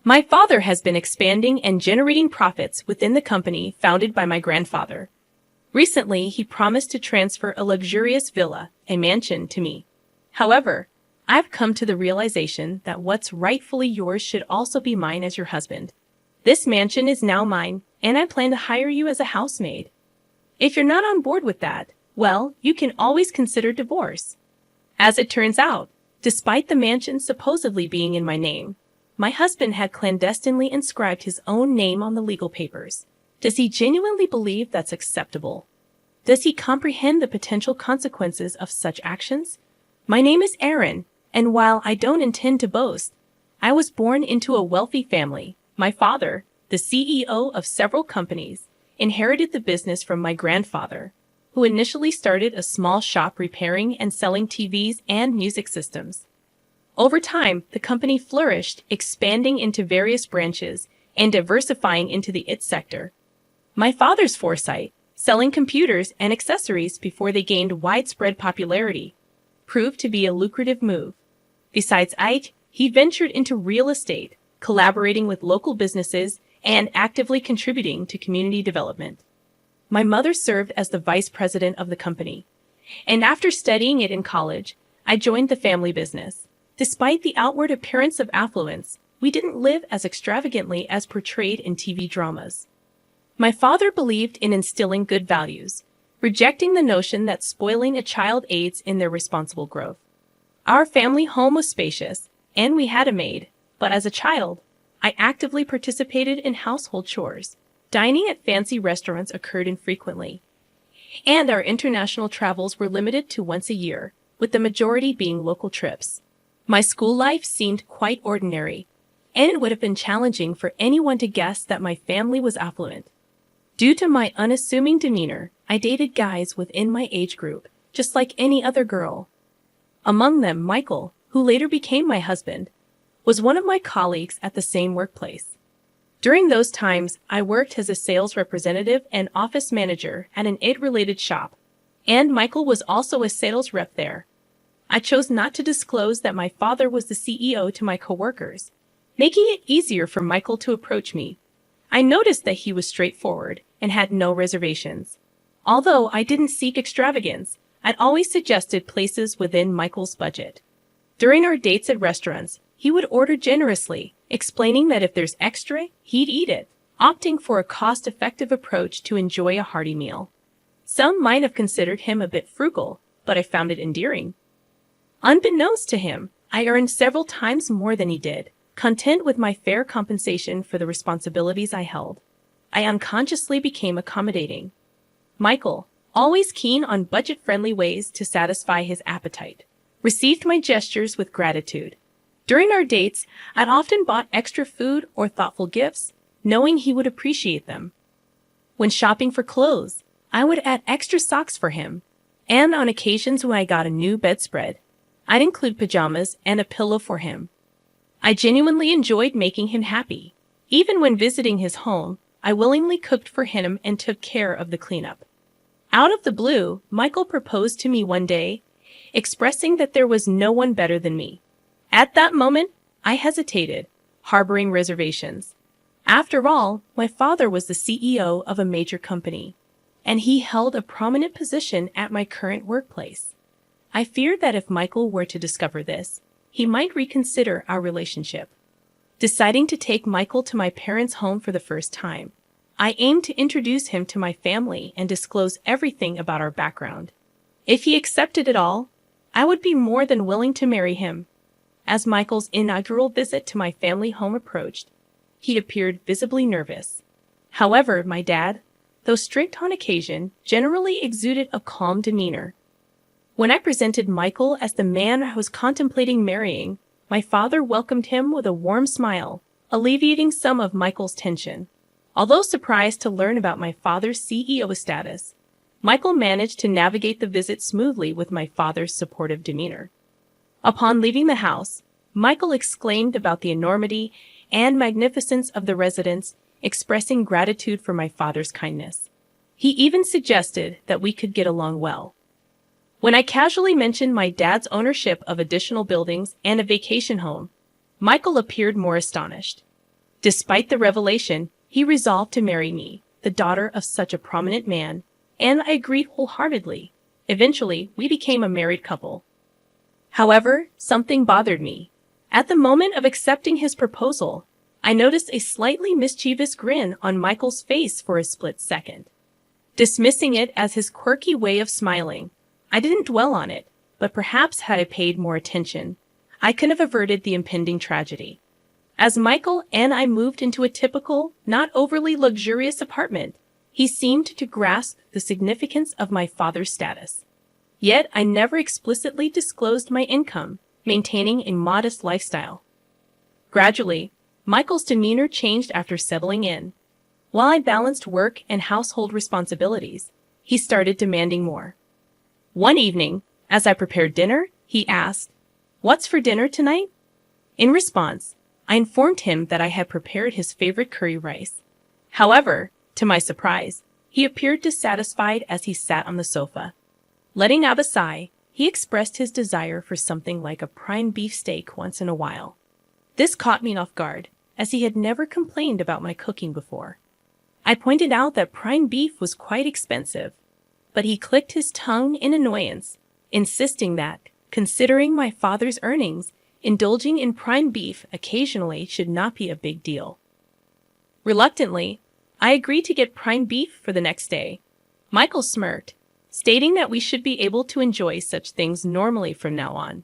My father has been expanding and generating profits within the company founded by my grandfather. Recently, he promised to transfer a luxurious villa, a mansion, to me. However, I've come to the realization that what's rightfully yours should also be mine as your husband. This mansion is now mine, and I plan to hire you as a housemaid. If you're not on board with that, well, you can always consider divorce. As it turns out, despite the mansion supposedly being in my name, my husband had clandestinely inscribed his own name on the legal papers. Does he genuinely believe that's acceptable? Does he comprehend the potential consequences of such actions? My name is Aaron, and while I don't intend to boast, I was born into a wealthy family. My father, the CEO of several companies, inherited the business from my grandfather, who initially started a small shop repairing and selling TVs and music systems. Over time, the company flourished, expanding into various branches and diversifying into the IT sector. My father's foresight, selling computers and accessories before they gained widespread popularity, proved to be a lucrative move. Besides IT, he ventured into real estate, collaborating with local businesses and actively contributing to community development. My mother served as the vice president of the company, and after studying it in college, I joined the family business. Despite the outward appearance of affluence, we didn't live as extravagantly as portrayed in TV dramas. My father believed in instilling good values, rejecting the notion that spoiling a child aids in their responsible growth. Our family home was spacious, and we had a maid, but as a child, I actively participated in household chores. Dining at fancy restaurants occurred infrequently, and our international travels were limited to once a year, with the majority being local trips. My school life seemed quite ordinary, and it would have been challenging for anyone to guess that my family was affluent. Due to my unassuming demeanor, I dated guys within my age group, just like any other girl. Among them, Michael, who later became my husband, was one of my colleagues at the same workplace. During those times, I worked as a sales representative and office manager at an IT-related shop, and Michael was also a sales rep there. I chose not to disclose that my father was the CEO to my coworkers, making it easier for Michael to approach me. I noticed that he was straightforward and had no reservations. Although I didn't seek extravagance, I'd always suggested places within Michael's budget. During our dates at restaurants, he would order generously, explaining that if there's extra, he'd eat it, opting for a cost-effective approach to enjoy a hearty meal. Some might have considered him a bit frugal, but I found it endearing. Unbeknownst to him, I earned several times more than he did, content with my fair compensation for the responsibilities I held. I unconsciously became accommodating. Michael, always keen on budget-friendly ways to satisfy his appetite, received my gestures with gratitude. During our dates, I'd often bought extra food or thoughtful gifts, knowing he would appreciate them. When shopping for clothes, I would add extra socks for him, and on occasions when I got a new bedspread, I'd include pajamas and a pillow for him. I genuinely enjoyed making him happy. Even when visiting his home, I willingly cooked for him and took care of the cleanup. Out of the blue, Michael proposed to me one day, expressing that there was no one better than me. At that moment, I hesitated, harboring reservations. After all, my father was the CEO of a major company, and he held a prominent position at my current workplace. I feared that if Michael were to discover this, he might reconsider our relationship. Deciding to take Michael to my parents' home for the first time, I aimed to introduce him to my family and disclose everything about our background. If he accepted it all, I would be more than willing to marry him. As Michael's inaugural visit to my family home approached, he appeared visibly nervous. However, my dad, though strict on occasion, generally exuded a calm demeanor. When I presented Michael as the man I was contemplating marrying, my father welcomed him with a warm smile, alleviating some of Michael's tension. Although surprised to learn about my father's CEO status, Michael managed to navigate the visit smoothly with my father's supportive demeanor. Upon leaving the house, Michael exclaimed about the enormity and magnificence of the residence, expressing gratitude for my father's kindness. He even suggested that we could get along well. When I casually mentioned my dad's ownership of additional buildings and a vacation home, Michael appeared more astonished. Despite the revelation, he resolved to marry me, the daughter of such a prominent man, and I agreed wholeheartedly. Eventually, we became a married couple. However, something bothered me. At the moment of accepting his proposal, I noticed a slightly mischievous grin on Michael's face for a split second. Dismissing it as his quirky way of smiling, I didn't dwell on it, but perhaps had I paid more attention, I could have averted the impending tragedy. As Michael and I moved into a typical, not overly luxurious apartment, he seemed to grasp the significance of my father's status. Yet I never explicitly disclosed my income, maintaining a modest lifestyle. Gradually, Michael's demeanor changed after settling in. While I balanced work and household responsibilities, he started demanding more. One evening, as I prepared dinner, he asked, "What's for dinner tonight?" In response, I informed him that I had prepared his favorite curry rice. However, to my surprise, he appeared dissatisfied as he sat on the sofa. Letting out a sigh, he expressed his desire for something like a prime beef steak once in a while. This caught me off guard, as he had never complained about my cooking before. I pointed out that prime beef was quite expensive, but he clicked his tongue in annoyance, insisting that, considering my father's earnings, indulging in prime beef occasionally should not be a big deal. Reluctantly, I agreed to get prime beef for the next day. Michael smirked, stating that we should be able to enjoy such things normally from now on.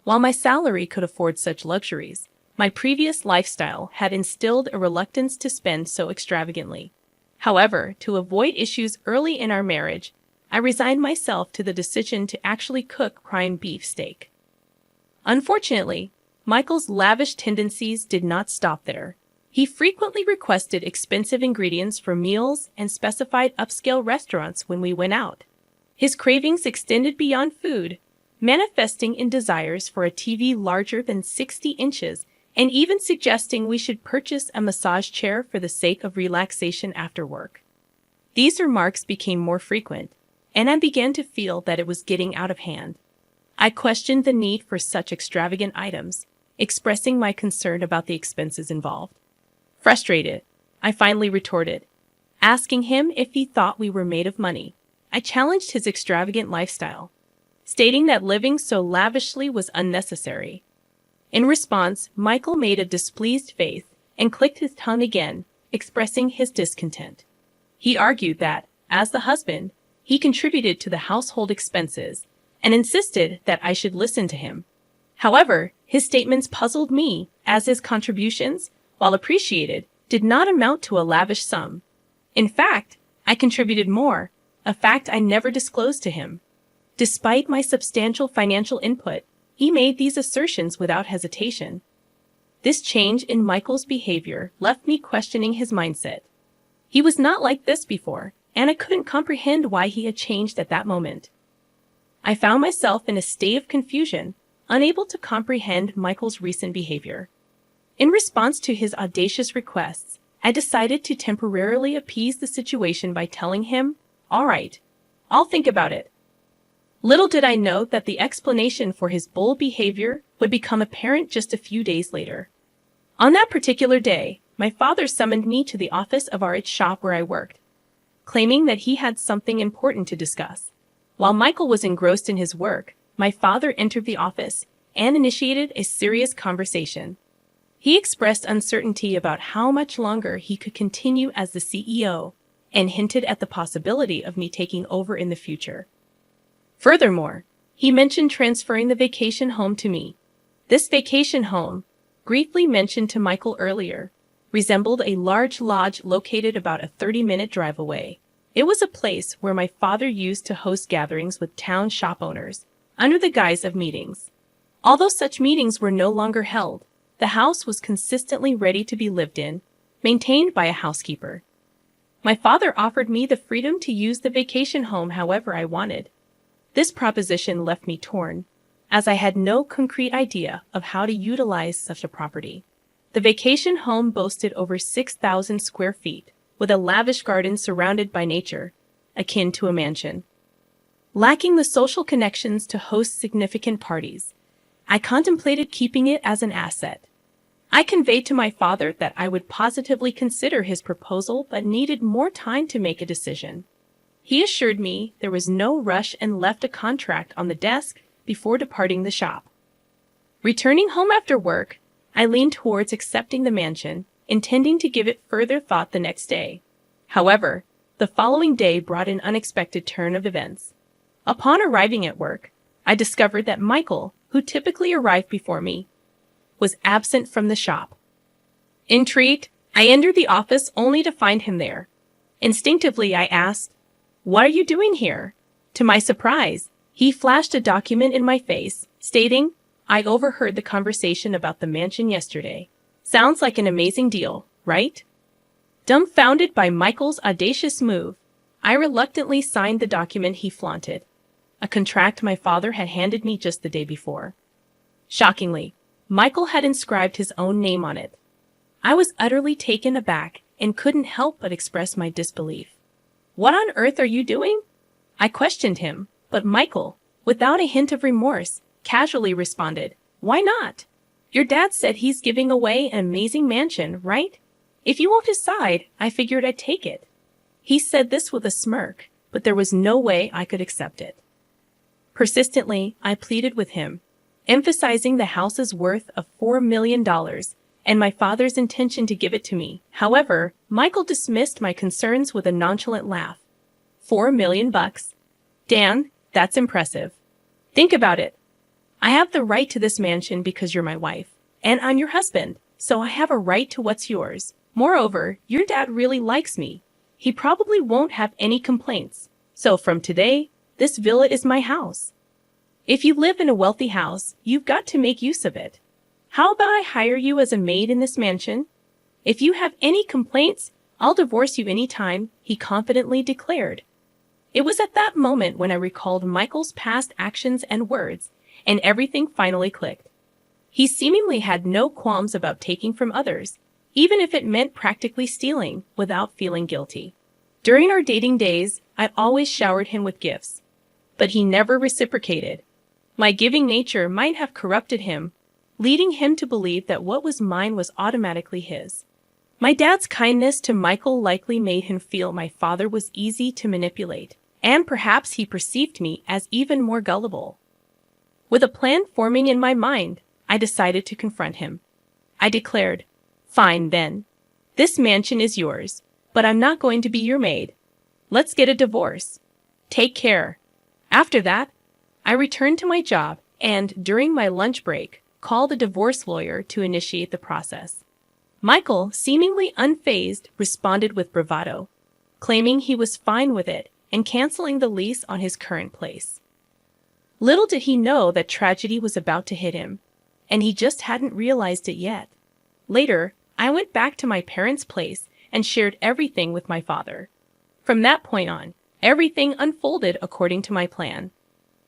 While my salary could afford such luxuries, my previous lifestyle had instilled a reluctance to spend so extravagantly. However, to avoid issues early in our marriage, I resigned myself to the decision to actually cook prime beef steak. Unfortunately, Michael's lavish tendencies did not stop there. He frequently requested expensive ingredients for meals and specified upscale restaurants when we went out. His cravings extended beyond food, manifesting in desires for a TV larger than 60 inches and even suggesting we should purchase a massage chair for the sake of relaxation after work. These remarks became more frequent, and I began to feel that it was getting out of hand. I questioned the need for such extravagant items, expressing my concern about the expenses involved. Frustrated, I finally retorted, asking him if he thought we were made of money. I challenged his extravagant lifestyle, stating that living so lavishly was unnecessary. In response, Michael made a displeased face and clicked his tongue again, expressing his discontent. He argued that, as the husband, he contributed to the household expenses and insisted that I should listen to him. However, his statements puzzled me, as his contributions, while appreciated, did not amount to a lavish sum. In fact, I contributed more, a fact I never disclosed to him. Despite my substantial financial input, he made these assertions without hesitation. This change in Michael's behavior left me questioning his mindset. He was not like this before, and I couldn't comprehend why he had changed at that moment. I found myself in a state of confusion, unable to comprehend Michael's recent behavior. In response to his audacious requests, I decided to temporarily appease the situation by telling him, "All right, I'll think about it." Little did I know that the explanation for his bold behavior would become apparent just a few days later. On that particular day, my father summoned me to the office of our shop where I worked, claiming that he had something important to discuss. While Michael was engrossed in his work, my father entered the office and initiated a serious conversation. He expressed uncertainty about how much longer he could continue as the CEO and hinted at the possibility of me taking over in the future. Furthermore, he mentioned transferring the vacation home to me. This vacation home, briefly mentioned to Michael earlier, resembled a large lodge located about a 30-minute drive away. It was a place where my father used to host gatherings with town shop owners, under the guise of meetings. Although such meetings were no longer held, the house was consistently ready to be lived in, maintained by a housekeeper. My father offered me the freedom to use the vacation home however I wanted. This proposition left me torn, as I had no concrete idea of how to utilize such a property. The vacation home boasted over 6,000 square feet, with a lavish garden surrounded by nature, akin to a mansion. Lacking the social connections to host significant parties, I contemplated keeping it as an asset. I conveyed to my father that I would positively consider his proposal but needed more time to make a decision. He assured me there was no rush and left a contract on the desk before departing the shop. Returning home after work, I leaned towards accepting the mansion, intending to give it further thought the next day. However, the following day brought an unexpected turn of events. Upon arriving at work, I discovered that Michael, who typically arrived before me, was absent from the shop. Intrigued, I entered the office only to find him there. Instinctively, I asked, "What are you doing here?" To my surprise, he flashed a document in my face, stating, "I overheard the conversation about the mansion yesterday. Sounds like an amazing deal, right?" Dumbfounded by Michael's audacious move, I reluctantly signed the document he flaunted, a contract my father had handed me just the day before. Shockingly, Michael had inscribed his own name on it. I was utterly taken aback and couldn't help but express my disbelief. "What on earth are you doing?" I questioned him, but Michael, without a hint of remorse, casually responded, "Why not? Your dad said he's giving away an amazing mansion, right? If you won't decide, I figured I'd take it." He said this with a smirk, but there was no way I could accept it. Persistently, I pleaded with him, emphasizing the house's worth of $4 million and my father's intention to give it to me. However, Michael dismissed my concerns with a nonchalant laugh. $4 million bucks? Dan, that's impressive. Think about it. I have the right to this mansion because you're my wife, and I'm your husband, so I have a right to what's yours. Moreover, your dad really likes me. He probably won't have any complaints. So from today, this villa is my house. If you live in a wealthy house, you've got to make use of it. How about I hire you as a maid in this mansion? If you have any complaints, I'll divorce you anytime, he confidently declared. It was at that moment when I recalled Michael's past actions and words, and everything finally clicked. He seemingly had no qualms about taking from others, even if it meant practically stealing without feeling guilty. During our dating days, I always showered him with gifts, but he never reciprocated. My giving nature might have corrupted him, leading him to believe that what was mine was automatically his. My dad's kindness to Michael likely made him feel my father was easy to manipulate, and perhaps he perceived me as even more gullible. With a plan forming in my mind, I decided to confront him. I declared, "Fine then. This mansion is yours, but I'm not going to be your maid. Let's get a divorce. Take care." After that, I returned to my job and, during my lunch break, called a divorce lawyer to initiate the process. Michael, seemingly unfazed, responded with bravado, claiming he was fine with it and canceling the lease on his current place. Little did he know that tragedy was about to hit him, and he just hadn't realized it yet. Later, I went back to my parents' place and shared everything with my father. From that point on, everything unfolded according to my plan.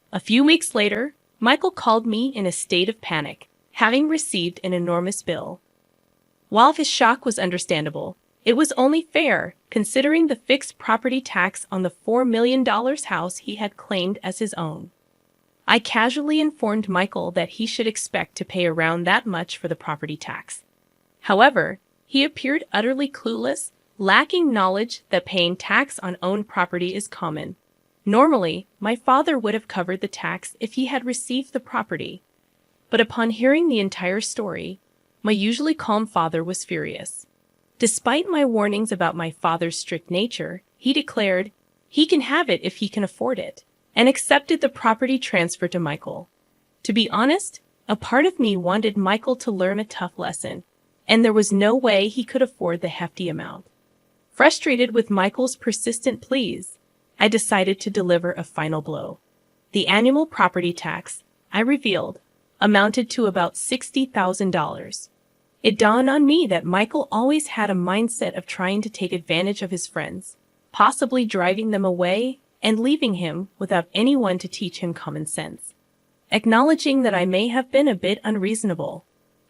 A few weeks later, Michael called me in a state of panic, having received an enormous bill. While his shock was understandable, it was only fair, considering the fixed property tax on the $4 million house he had claimed as his own. I casually informed Michael that he should expect to pay around that much for the property tax. However, he appeared utterly clueless, lacking knowledge that paying tax on owned property is common. Normally, my father would have covered the tax if he had received the property. But upon hearing the entire story, my usually calm father was furious. Despite my warnings about my father's strict nature, he declared he can have it if he can afford it, and accepted the property transfer to Michael. To be honest, a part of me wanted Michael to learn a tough lesson, and there was no way he could afford the hefty amount. Frustrated with Michael's persistent pleas, I decided to deliver a final blow. The annual property tax, I revealed, amounted to about $60,000. It dawned on me that Michael always had a mindset of trying to take advantage of his friends, possibly driving them away and leaving him without anyone to teach him common sense. Acknowledging that I may have been a bit unreasonable,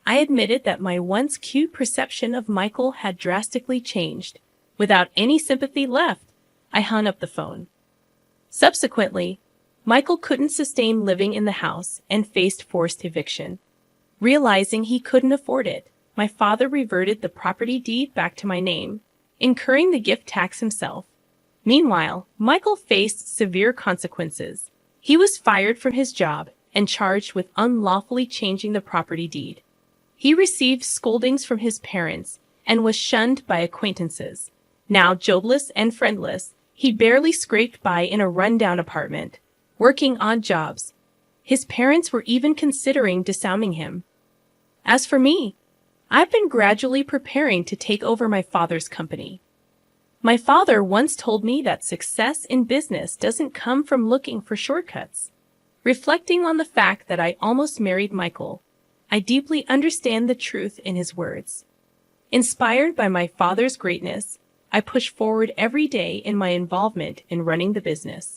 I admitted that my once cute perception of Michael had drastically changed. Without any sympathy left, I hung up the phone. Subsequently, Michael couldn't sustain living in the house and faced forced eviction. Realizing he couldn't afford it, my father reverted the property deed back to my name, incurring the gift tax himself. Meanwhile, Michael faced severe consequences. He was fired from his job and charged with unlawfully changing the property deed. He received scoldings from his parents and was shunned by acquaintances. Now jobless and friendless, he barely scraped by in a rundown apartment, working odd jobs. His parents were even considering disowning him. As for me, I've been gradually preparing to take over my father's company. My father once told me that success in business doesn't come from looking for shortcuts. Reflecting on the fact that I almost married Michael, I deeply understand the truth in his words. Inspired by my father's greatness, I push forward every day in my involvement in running the business.